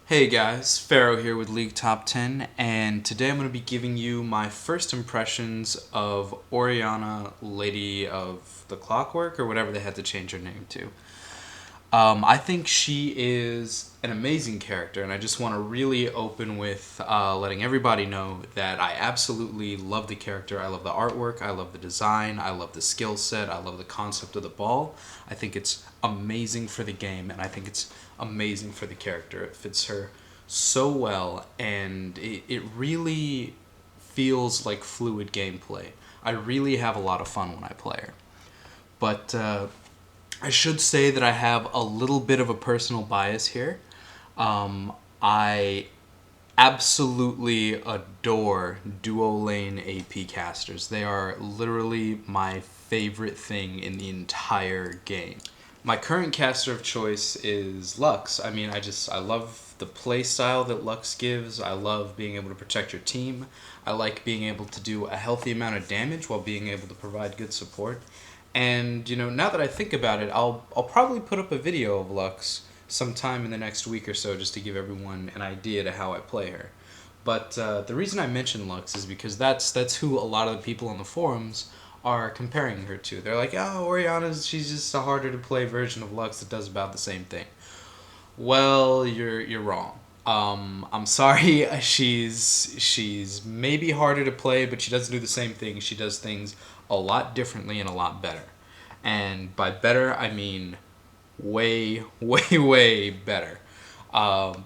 Hey guys, Pharaoh here with League Top 10, and today I'm going to be giving you my first impressions of Orianna, Lady of the Clockwork, or whatever they had to change her name to. I think she is an amazing character, and I just want to really open with letting everybody know that I absolutely love the character. I love the artwork, I love the design, I love the skill set, I love the concept of the ball. I think it's amazing for the game, and I think it's amazing for the character. It fits her so well, and it really feels like fluid gameplay. I really have a lot of fun when I play her. But I should say that I have a little bit of a personal bias here. I absolutely adore duo lane AP casters. They are literally my favorite thing in the entire game. My current caster of choice is Lux. I love the play style that Lux gives. I love being able to protect your team. I like being able to do a healthy amount of damage while being able to provide good support. And now that I think about it, I'll probably put up a video of Lux sometime in the next week or so just to give everyone an idea to how I play her. But the reason I mention Lux is because that's who a lot of the people on the forums are comparing her to. They're like, oh, she's just a harder to play version of Lux that does about the same thing. Well, you're wrong. I'm sorry. She's maybe harder to play, but she doesn't do the same thing. She does things a lot differently and a lot better. And by better, I mean way, way better. Um,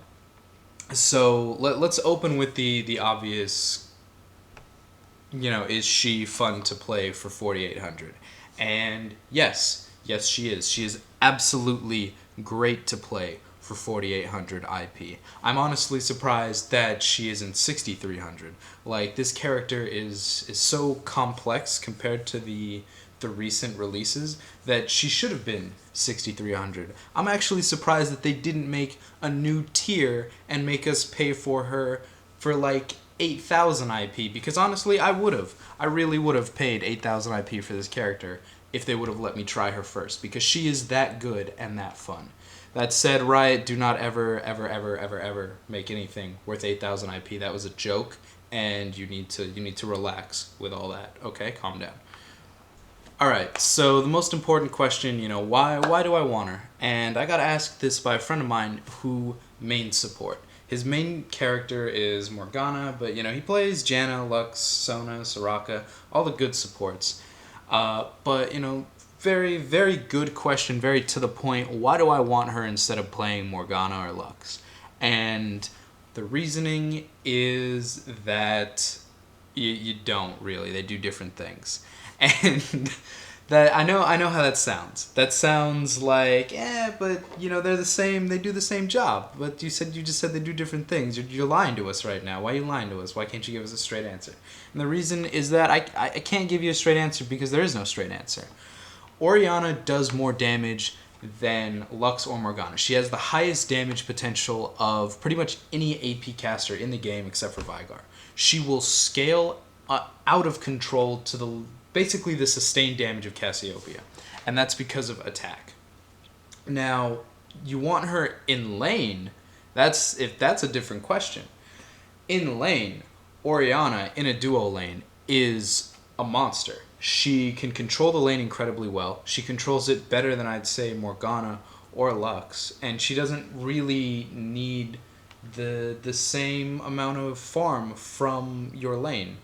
let's open with the obvious. Is she fun to play for 4800? And yes, she is. She is absolutely great to play for 4800 IP. I'm honestly surprised that she isn't 6300. Like, this character is so complex compared to the recent releases that she should have been 6300. I'm actually surprised that they didn't make a new tier and make us pay for her for like 8,000 IP, because honestly, I really would have paid 8,000 IP for this character if they would have let me try her first, because she is that good and that fun. That said, Riot, do not ever make anything worth 8,000 IP. That was a joke, and you need to relax with all that. Okay, calm down. All right, so the most important question, why do I want her? And I got asked this by a friend of mine who main support. His main character is Morgana, but he plays Janna, Lux, Sona, Soraka, all the good supports. But very, very good question, very to the point. Why do I want her instead of playing Morgana or Lux? And the reasoning is that you don't really. They do different things, and that I know how that sounds. That sounds like but they're the same. They do the same job. But you just said they do different things. You're lying to us right now. Why are you lying to us? Why can't you give us a straight answer? And the reason is that I can't give you a straight answer because there is no straight answer. Orianna does more damage than Lux or Morgana. She has the highest damage potential of pretty much any AP caster in the game except for Veigar. She will scale out of control to basically the sustained damage of Cassiopeia, and that's because of attack. Now, you want her in lane, that's a different question. In lane, Orianna in a duo lane is a monster. She can control the lane incredibly well. She controls it better than I'd say Morgana or Lux, and she doesn't really need the same amount of farm from your lane.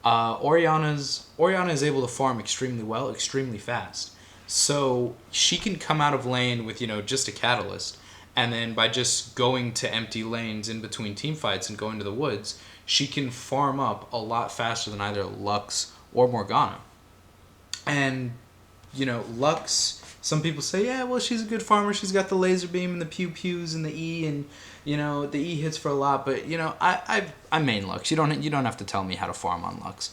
Orianna is able to farm extremely well, extremely fast. So she can come out of lane with just a catalyst, and then by just going to empty lanes in between team fights and going to the woods, she can farm up a lot faster than either Lux or Morgana. And Lux, some people say, yeah, well, she's a good farmer. She's got the laser beam and the pew pews and the E, and the E hits for a lot. But I main Lux. You don't have to tell me how to farm on Lux.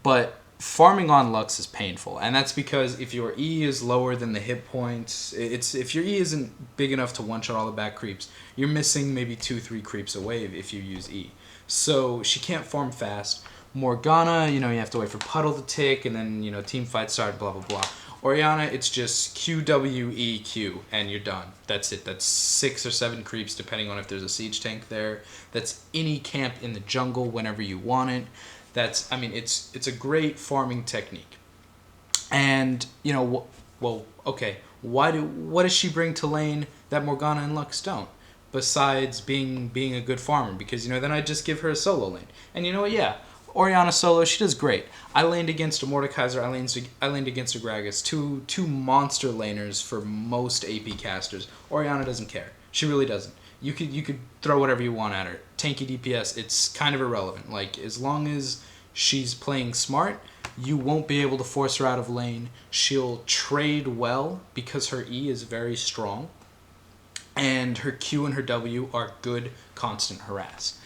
But farming on Lux is painful, and that's because if your E is lower than the hit points, if your E isn't big enough to one shot all the back creeps, you're missing maybe 2-3 creeps away if you use E. So she can't farm fast. Morgana, you have to wait for puddle to tick, and then, team fight start, blah, blah, blah. Orianna, it's just QWEQ, and you're done. That's it. That's 6 or 7 creeps, depending on if there's a siege tank there. That's any camp in the jungle whenever you want it. It's a great farming technique. And, okay, what does she bring to lane that Morgana and Lux don't? Besides being a good farmer, because, then I just give her a solo lane. And you know what, yeah, Orianna solo, she does great. I laned against a Mordekaiser, I laned against a Gragas, two monster laners for most AP casters. Orianna doesn't care. She really doesn't. You could throw whatever you want at her. Tanky DPS, it's kind of irrelevant. Like, as long as she's playing smart, you won't be able to force her out of lane. She'll trade well because her E is very strong. And her Q and her W are good constant harass.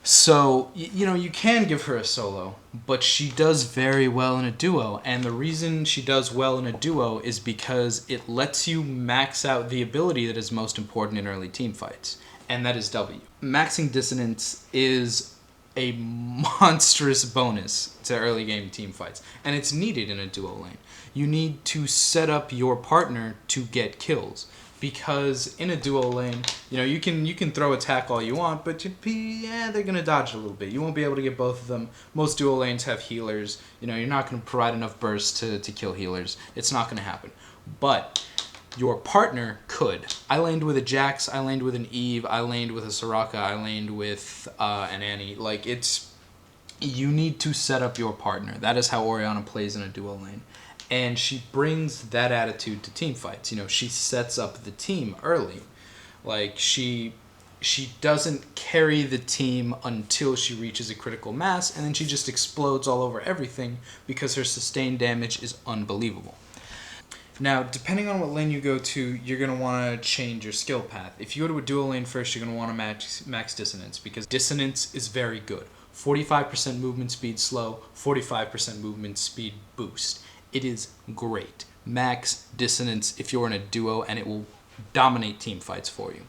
So, you can give her a solo, but she does very well in a duo. And the reason she does well in a duo is because it lets you max out the ability that is most important in early team fights, and that is W. Maxing Dissonance is a monstrous bonus to early game team fights, and it's needed in a duo lane. You need to set up your partner to get kills. Because in a duo lane, you can throw attack all you want, but they're gonna dodge a little bit. You won't be able to get both of them. Most duo lanes have healers. You're not gonna provide enough burst to kill healers. It's not gonna happen. But your partner could. I laned with a Jax. I laned with an Eve. I laned with a Soraka. I laned with an Annie. You need to set up your partner. That is how Orianna plays in a duo lane. And she brings that attitude to team fights. She sets up the team early. She doesn't carry the team until she reaches a critical mass, and then she just explodes all over everything because her sustained damage is unbelievable. Now, depending on what lane you go to, you're going to want to change your skill path. If you go to a dual lane first, you're going to want to max Dissonance, because Dissonance is very good. 45% movement speed slow, 45% movement speed boost. It is great. Max Dissonance if you're in a duo, and it will dominate team fights for you.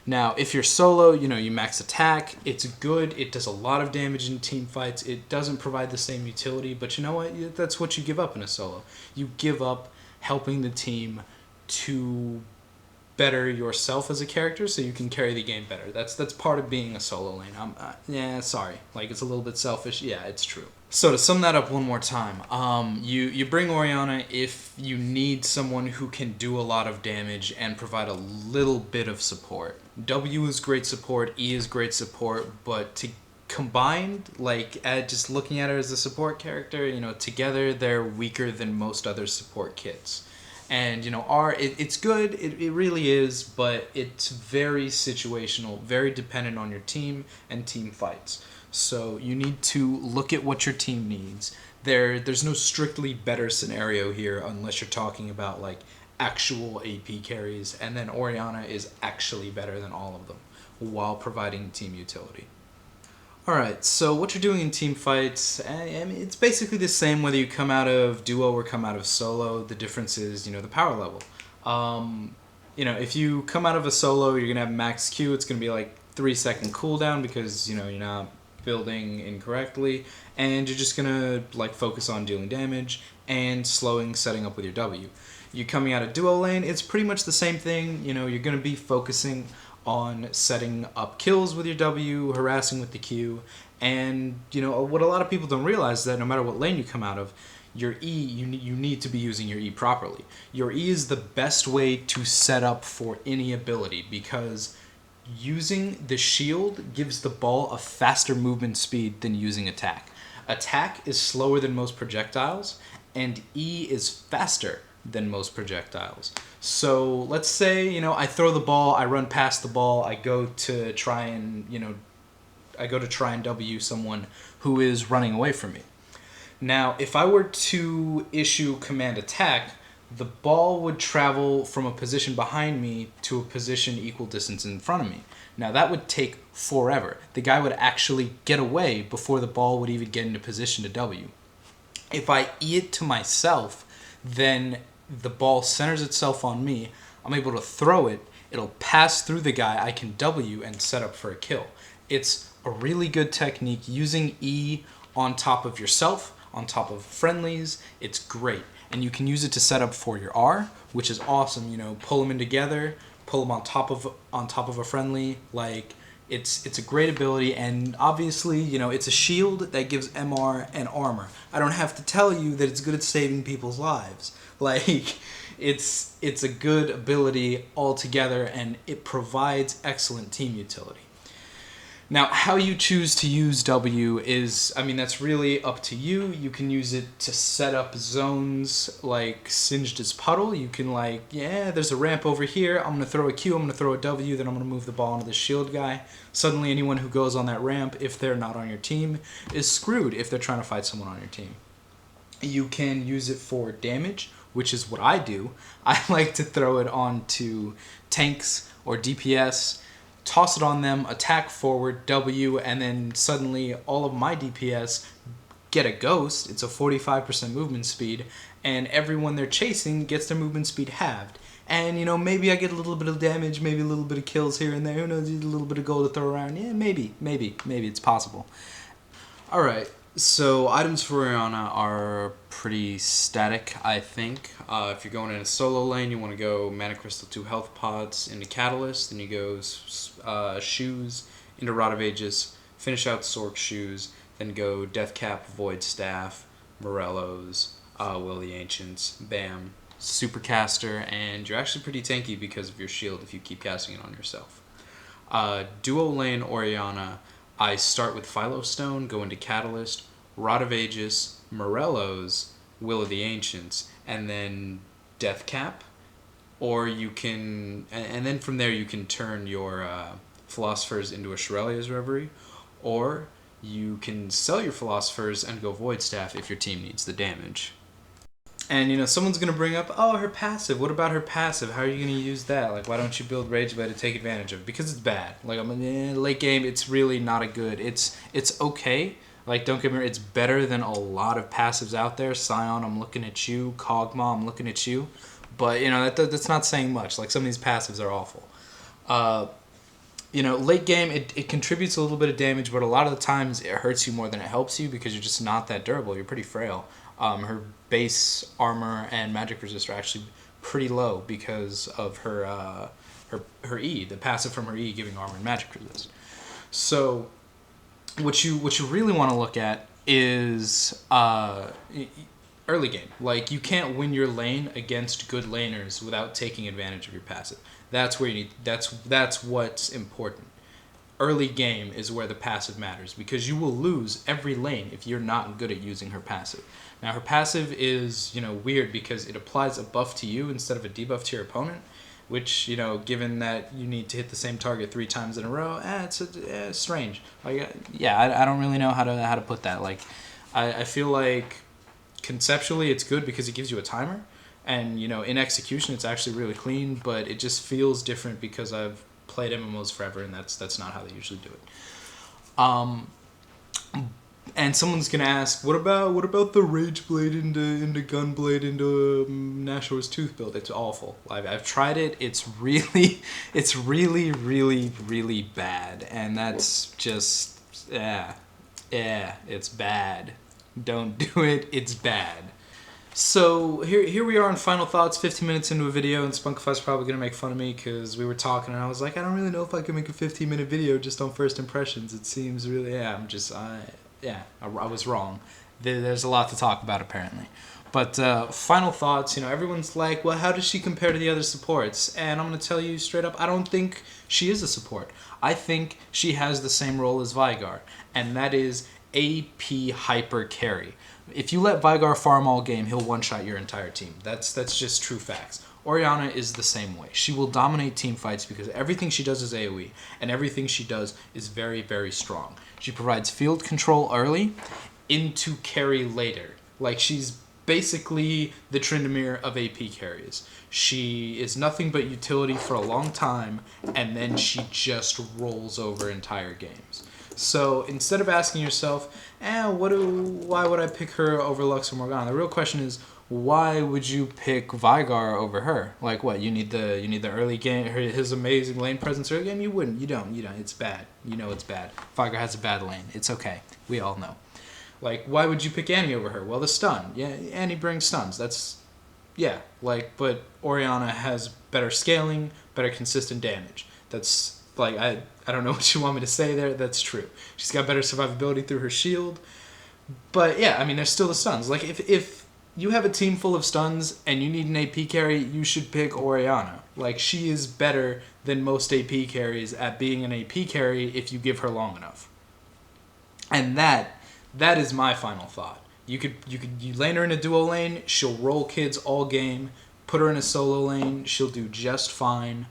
Now, if you're solo, you max attack. It's good. It does a lot of damage in team fights. It doesn't provide the same utility, but you know what? That's what you give up in a solo. You give up helping the team to better yourself as a character so you can carry the game better. That's part of being a solo lane. Sorry. It's a little bit selfish. Yeah, it's true. So to sum that up one more time, you bring Orianna if you need someone who can do a lot of damage and provide a little bit of support. W is great support, E is great support, but combined, just looking at her as a support character, together they're weaker than most other support kits. And, R, it's good, it really is, but it's very situational, very dependent on your team and team fights. So you need to look at what your team needs. There's no strictly better scenario here unless you're talking about actual AP carries, and then Orianna is actually better than all of them while providing team utility. Alright, so what you're doing in team fights, it's basically the same whether you come out of duo or come out of solo. The difference is, the power level. If you come out of a solo, you're going to have max Q. It's going to be 3-second cooldown because, you're not building incorrectly, and you're just gonna focus on dealing damage and setting up with your W. You coming out of duo lane, it's pretty much the same thing. You're gonna be focusing on setting up kills with your W, harassing with the Q, and what a lot of people don't realize is that no matter what lane you come out of, your E, you need to be using your E properly. Your E is the best way to set up for any ability, because using the shield gives the ball a faster movement speed than using attack. Attack is slower than most projectiles, and E is faster than most projectiles. So let's say, I throw the ball, I run past the ball, I go to try and W someone who is running away from me. Now, if I were to issue command attack, the ball would travel from a position behind me to a position equal distance in front of me. Now, that would take forever. The guy would actually get away before the ball would even get into position to W. If I E it to myself, then the ball centers itself on me. I'm able to throw it. It'll pass through the guy. I can W and set up for a kill. It's a really good technique using E on top of yourself, on top of friendlies. It's great. And you can use it to set up for your R, which is awesome. You know, pull them in together, pull them on top of a friendly. Like, it's a great ability, and obviously, you know, it's a shield that gives MR and armor. I don't have to tell you that it's good at saving people's lives. Like, it's a good ability altogether, and it provides excellent team utility. Now, how you choose to use W is, I mean, that's really up to you. You can use it to set up zones like Singed as Puddle. You can, like, yeah, there's a ramp over here. I'm going to throw a Q, I'm going to throw a W, then I'm going to move the ball into the shield guy. Suddenly, anyone who goes on that ramp, if they're not on your team, is screwed if they're trying to fight someone on your team. You can use it for damage, which is what I do. I like to throw it onto tanks or DPS, toss it on them, attack forward, W, and then suddenly all of my DPS get a ghost. It's a 45% movement speed, and everyone they're chasing gets their movement speed halved. And, you know, maybe I get a little bit of damage, maybe a little bit of kills here and there, who knows, a little bit of gold to throw around. Yeah, maybe, it's possible. Alright, so items for Orianna are pretty static, I think. If you're going in a solo lane, you want to go Mana Crystal 2 health pods into Catalyst, then you go Shoes into Rod of Aegis, finish out Sork Shoes, then go Death Cap, Void Staff, Morello's, Will of the Ancients, bam, Supercaster, and you're actually pretty tanky because of your shield if you keep casting it on yourself. Duo lane Orianna, I start with Philostone, go into Catalyst, Rod of Aegis, Morello's, Will of the Ancients, and then Death Cap. Or you can, and then from there you can turn your Philosophers into a Shurelya's Reverie, or you can sell your Philosophers and go Void Staff if your team needs the damage. And, you know, someone's going to bring up, oh, her passive. What about her passive? How are you going to use that? Like, why don't you build Rage Blade to take advantage of it? Because it's bad. Like, late game, it's really not a good. It's okay. Like, don't get me wrong, it's better than a lot of passives out there. Scion, I'm looking at you. Kog'Maw, I'm looking at you. But, you know, that's not saying much. Like, some of these passives are awful. You know, late game, it contributes a little bit of damage, but a lot of the times it hurts you more than it helps you because you're just not that durable. You're pretty frail. Her base armor and magic resist are actually pretty low because of her E, the passive from her E giving armor and magic resist. So what you really want to look at is early game. Like, you can't win your lane against good laners without taking advantage of your passive. That's where you need. That's what's important. Early game is where the passive matters because you will lose every lane if you're not good at using her passive. Now, her passive is, you know, weird because it applies a buff to you instead of a debuff to your opponent, which, you know, given that you need to hit the same target 3 times in a row, it's strange. Like, I don't really know how to put that. Like, I feel like conceptually it's good because it gives you a timer, and, you know, in execution it's actually really clean, but it just feels different because I've played MMOs forever, and that's not how they usually do it. And someone's gonna ask, what about the Rage Blade into Gunblade into Nashor's Tooth build? It's awful. I've tried it. It's really bad, and that's just it's bad. Don't do it. It's bad. So here we are on final thoughts, 15 minutes into a video, and Spunkify's probably going to make fun of me because we were talking and I was like, I don't really know if I can make a 15-minute video just on first impressions. It seems really, I was wrong. There's a lot to talk about apparently. But final thoughts, you know, everyone's like, well, how does she compare to the other supports? And I'm going to tell you straight up, I don't think she is a support. I think she has the same role as Veigar, and that is AP hyper carry. If you let Veigar farm all game, he'll one-shot your entire team. That's just true facts. Orianna is the same way. She will dominate team fights because everything she does is AoE, and everything she does is very, very strong. She provides field control early, into carry later. Like, she's basically the Tryndamere of AP carries. She is nothing but utility for a long time, and then she just rolls over entire games. So instead of asking yourself, why would I pick her over Lux or Morgana? The real question is, why would you pick Vygar over her? Like what? You need the early game, his amazing lane presence early game. You wouldn't. You don't. It's bad. You know it's bad. Vygar has a bad lane. It's okay. We all know. Like, why would you pick Annie over her? Well, the stun. Yeah, Annie brings stuns. But Orianna has better scaling, better consistent damage. That's, like, I don't know what you want me to say there. That's true. She's got better survivability through her shield. But, yeah, I mean, there's still the stuns. Like, if you have a team full of stuns and you need an AP carry, you should pick Orianna. Like, she is better than most AP carries at being an AP carry if you give her long enough. And that is my final thought. You lane her in a duo lane, she'll roll kids all game. Put her in a solo lane, she'll do just fine.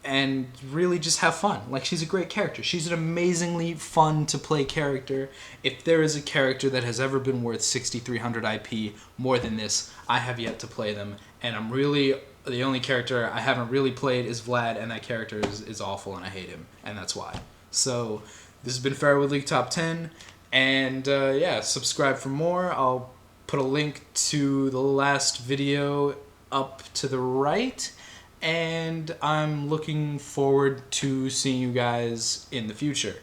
And really just have fun. Like, she's a great character. She's an amazingly fun to play character. If there is a character that has ever been worth 6,300 IP more than this, I have yet to play them. And the only character I haven't really played is Vlad, and that character is awful and I hate him. And that's why. So, this has been Farrowwood League Top 10. And subscribe for more. I'll put a link to the last video up to the right. And I'm looking forward to seeing you guys in the future.